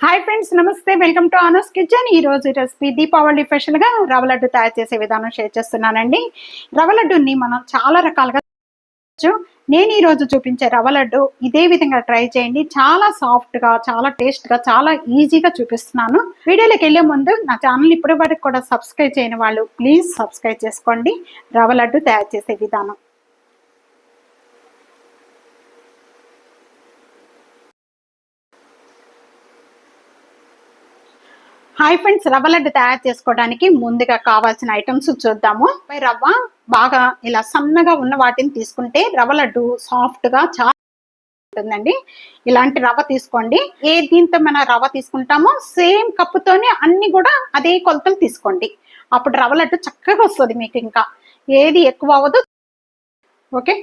Hi friends, నమస్తే. Welcome to honours kitchen. ఈ రోజు రెసిపీ దీపావళి స్పెషల్ గా రవ్వ లడ్డు తయారు చేసే విధానం షేర్ చేస్తున్నానండి. రవ్వ లడ్డుని మనం చాలా రకాలుగా నేను ఈ రోజు చూపించే రవ్వ లడ్డు ఇదే విధంగా ట్రై చేయండి. చాలా సాఫ్ట్ గా, చాలా టేస్ట్ గా, చాలా ఈజీగా చూపిస్తున్నాను. వీడియోలోకి వెళ్లే ముందు నా ఛానల్ ఇప్పటి వరకు కూడా సబ్స్క్రైబ్ చేయని వాళ్ళు ప్లీజ్ సబ్స్క్రైబ్ చేసుకోండి. రవ్వ లడ్డు తయారు చేసే విధానం. హాయ్ ఫ్రెండ్స్, రవ్వ లడ్డు తయారు చేసుకోవడానికి ముందుగా కావాల్సిన ఐటమ్స్ చూద్దాము. రవ్వ బాగా ఇలా సన్నగా ఉన్న వాటిని తీసుకుంటే రవ్వ లడ్డు సాఫ్ట్ గా చాలా ఉంటుందండి. ఇలాంటి రవ్వ తీసుకోండి. ఏ దీంతో మన రవ్వ తీసుకుంటామో సేమ్ కప్పుతోనే అన్ని కూడా అదే కొలతలు తీసుకోండి. అప్పుడు రవ్వ లడ్డు చక్కగా వస్తుంది. మీకు ఇంకా ఏది ఎక్కువ అవ్వదు. ఓకే,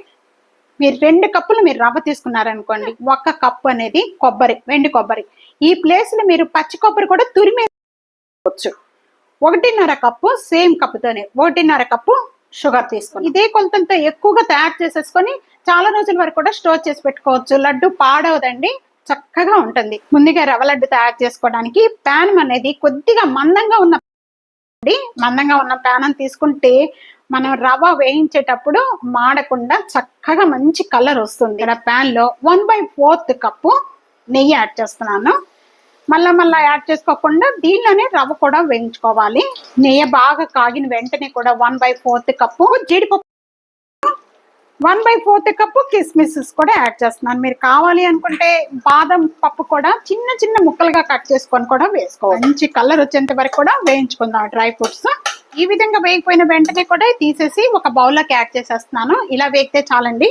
మీరు 2 కప్పులు మీరు రవ్వ తీసుకున్నారనుకోండి, 1 కప్పు అనేది కొబ్బరి, వెండి కొబ్బరి. ఈ ప్లేస్ లో మీరు పచ్చి కొబ్బరి కూడా తురిమే 1.5 కప్పు సేమ్ కప్పుతోనే 1.5 కప్పు షుగర్ తీసుకొని ఇదే కొలతలతో ఎక్కువగా తయారు చేసేసుకొని చాలా రోజుల వరకు కూడా స్టోర్ చేసి పెట్టుకోవచ్చు. లడ్డు పాడవదండి, చక్కగా ఉంటుంది. ముందుగా రవ్వ లడ్డు తయారు చేసుకోవడానికి ప్యాన్ అనేది కొద్దిగా మందంగా ఉన్న ప్యాన్ తీసుకుంటే మనం రవ్వ వేయించేటప్పుడు మాడకుండా చక్కగా మంచి కలర్ వస్తుంది. ఇక్కడ ప్యాన్ లో 1/4 కప్పు నెయ్యి యాడ్ చేస్తున్నాను. మళ్ళా యాడ్ చేసుకోకుండా దీనిలోనే రవ్వ కూడా వేయించుకోవాలి. నెయ్యి బాగా కాగిన వెంటనే కూడా 1/4 కప్పు జీడిపప్పు, 1/4 కప్పు కిస్మిస్ కూడా యాడ్ చేస్తున్నాను. మీరు కావాలి అనుకుంటే బాదం పప్పు కూడా చిన్న చిన్న ముక్కలుగా కట్ చేసుకొని కూడా వేసుకోవాలి. మంచి కలర్ వచ్చేంత వరకు కూడా వేయించుకుందాం డ్రై ఫ్రూట్స్. ఈ విధంగా వేగిపోయిన వెంటనే కూడా తీసేసి ఒక బౌల్లోకి యాడ్ చేసేస్తున్నాను. ఇలా వేగితే చాలండి.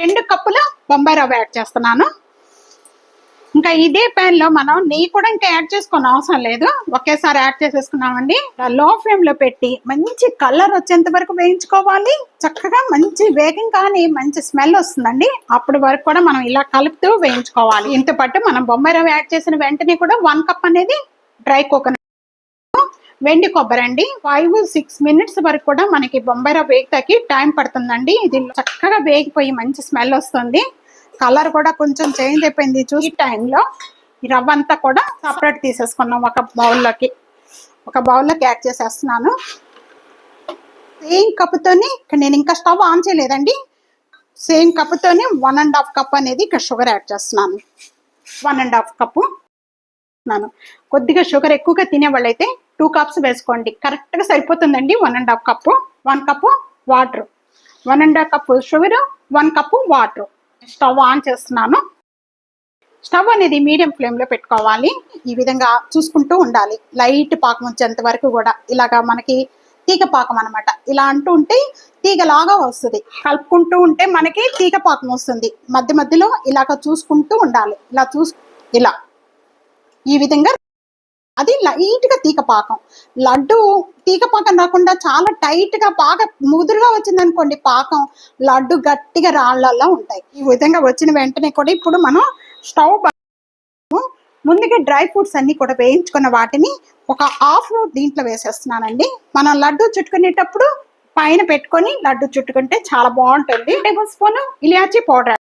2 కప్పుల బొంబాయి రవ్వ యాడ్ చేస్తున్నాను. ఇంకా ఇదే ప్యాన్ లో మనం నెయ్యి కూడా ఇంకా యాడ్ చేసుకున్న అవసరం లేదు, ఒకేసారి యాడ్ చేసేసుకున్నామండి. లో ఫ్లేమ్ లో పెట్టి మంచి కలర్ వచ్చేంత వరకు వేయించుకోవాలి. చక్కగా మంచి వేగం కానీ మంచి స్మెల్ వస్తుందండి. అప్పటి వరకు కూడా మనం ఇలా కలుపుతూ వేయించుకోవాలి. ఇంత పట్టు మనం బొంబాయి రవ్వ యాడ్ చేసిన వెంటనే కూడా 1 కప్ అనేది డ్రై కోకోనట్, వెండి కొబ్బరి అండి. 5-6 మినిట్స్ వరకు కూడా మనకి బొంబాయి రవ్వ వేగటానికి టైం పడుతుందండి. ఇది చక్కగా వేగిపోయి మంచి స్మెల్ వస్తుంది. కలర్ కూడా కొంచెం చేంజ్ అయిపోయింది. చూసి టైంలో ఈ రవ్వ అంతా కూడా సపరేట్ తీసేసుకున్నాం. ఒక బౌల్లోకి యాడ్ చేసేస్తున్నాను. సేమ్ కప్పుతోని నేను ఇంకా స్టవ్ ఆన్ చేయలేదండి. సేమ్ కప్పుతోని 1.5 కప్ అనేది ఇక్కడ షుగర్ యాడ్ చేస్తున్నాను. 1.5 కప్పు కొద్దిగా షుగర్ ఎక్కువగా తినేవాళ్ళైతే 2 కప్స్ వేసుకోండి, కరెక్ట్ గా సరిపోతుందండి. 1.5 cup, 1 cup water, 1.5 cup sugar, 1 cup water. Stove on చేస్తున్నాను. స్టవ్ అనేది మీడియం ఫ్లేమ్ లో పెట్టుకోవాలి. ఈ విధంగా చూసుకుంటూ ఉండాలి. లైట్ పాకం వచ్చేంత వరకు కూడా ఇలాగా మనకి తీగ పాకం అనమాట. ఇలా అంటూ ఉంటే తీగలాగా వస్తుంది. కలుపుకుంటూ ఉంటే మనకి తీగ పాకం వస్తుంది. మధ్య మధ్యలో ఇలాగ చూసుకుంటూ ఉండాలి. ఇలా ఈ విధంగా అది లైట్ గా తీగ పాకం. లడ్డు తీగ పాకం రాకుండా చాలా టైట్ గా బాగా ముదురుగా వచ్చింది అనుకోండి పాకం, లడ్డు గట్టిగా రాళ్ళల్లో ఉంటాయి. ఈ విధంగా వచ్చిన వెంటనే కూడా ఇప్పుడు మనం స్టవ్ ముందుగా డ్రై ఫ్రూట్స్ అన్ని కూడా వేయించుకున్న వాటిని ఒక హాఫ్ దీంట్లో వేసేస్తున్నానండి. మనం లడ్డు చుట్టుకునేటప్పుడు పైన పెట్టుకొని లడ్డు చుట్టుకుంటే చాలా బాగుంటుంది. 1 టేబుల్ స్పూన్ ఇలాచీ పౌడర్,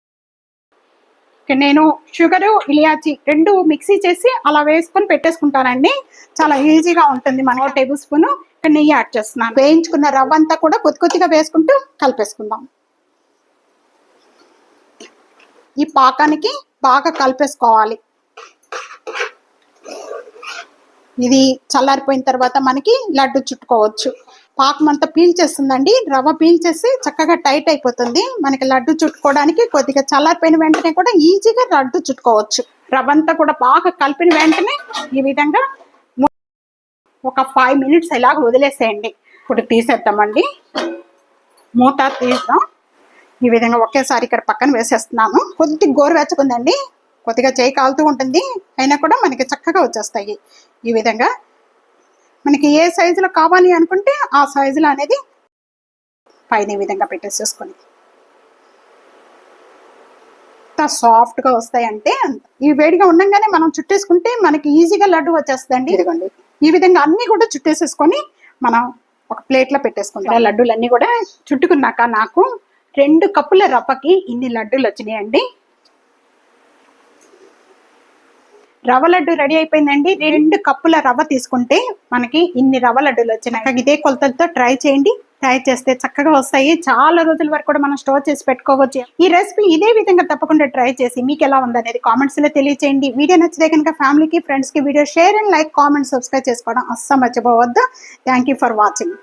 నేను షుగరు ఇలాచి 2 మిక్సీ చేసి అలా వేసుకొని పెట్టేసుకుంటానండి. చాలా ఈజీగా ఉంటుంది. మనం 1 టేబుల్ స్పూన్ నెయ్యి యాడ్ చేస్తున్నాను. వేయించుకున్న రవ్వ అంతా కూడా కొద్దిగా వేసుకుంటూ కలిపేసుకుందాం. ఈ పాకానికి బాగా కలిపేసుకోవాలి. ఇది చల్లారిపోయిన తర్వాత మనకి లడ్డు చుట్టుకోవచ్చు. పాకం అంతా పీల్చేస్తుందండి. రవ్వ పీల్చేసి చక్కగా టైట్ అయిపోతుంది. మనకి లడ్డు చుట్టుకోవడానికి కొద్దిగా చల్లారిపోయిన వెంటనే కూడా ఈజీగా లడ్డు చుట్టుకోవచ్చు. రవ్వ అంతా కూడా బాగా కలిపిన వెంటనే ఈ విధంగా ఒక 5 మినిట్స్ ఇలాగ వదిలేసేయండి. ఇప్పుడు తీసేద్దామండి. మూత తీద్దాం. ఈ విధంగా ఒకేసారి ఇక్కడ పక్కన వేసేస్తున్నాను. కొద్దిగా గోరువెచ్చకుందండి, కొద్దిగా చేయి కాలుతూ ఉంటుంది, అయినా కూడా మనకి చక్కగా వచ్చేస్తాయి. ఈ విధంగా మనకి ఏ సైజులో కావాలి అనుకుంటే ఆ సైజులో అనేది పైన ఈ విధంగా పెట్టేసేసుకొని ఎంత సాఫ్ట్గా వస్తాయంటే ఈ వేడిగా ఉండగానే మనం చుట్టేసుకుంటే మనకి ఈజీగా లడ్డు వచ్చేస్తుందండి. ఇదిగోండి, ఈ విధంగా అన్ని కూడా చుట్టేసేసుకొని మనం ఒక ప్లేట్లో పెట్టేసుకుంటాం. లడ్డూలన్నీ కూడా చుట్టుకున్నాక నాకు 2 కప్పుల రవ్వకి ఇన్ని లడ్డూలు వచ్చినాయండి. రవ్వ లడ్డు రెడీ అయిపోయిందండి. 2 కప్పుల రవ్వ తీసుకుంటే మనకి ఇన్ని రవ్వ లడ్డూలు వచ్చినాయి. ఇదే కొలతలతో ట్రై చేయండి. ట్రై చేస్తే చక్కగా వస్తాయి. చాలా రోజుల వరకు కూడా మనం స్టోర్ చేసి పెట్టుకోవచ్చు. ఈ రెసిపీ ఇదే విధంగా తప్పకుండా ట్రై చేసి మీకు ఎలా ఉందనేది కామెంట్స్ లో తెలియచేయండి. వీడియో నచ్చితే కనుక ఫ్యామిలీకి, ఫ్రెండ్స్ కి video share and like, comment, subscribe చేసుకోవడం అస్సలు మర్చిపోవద్దు. Thank you for watching.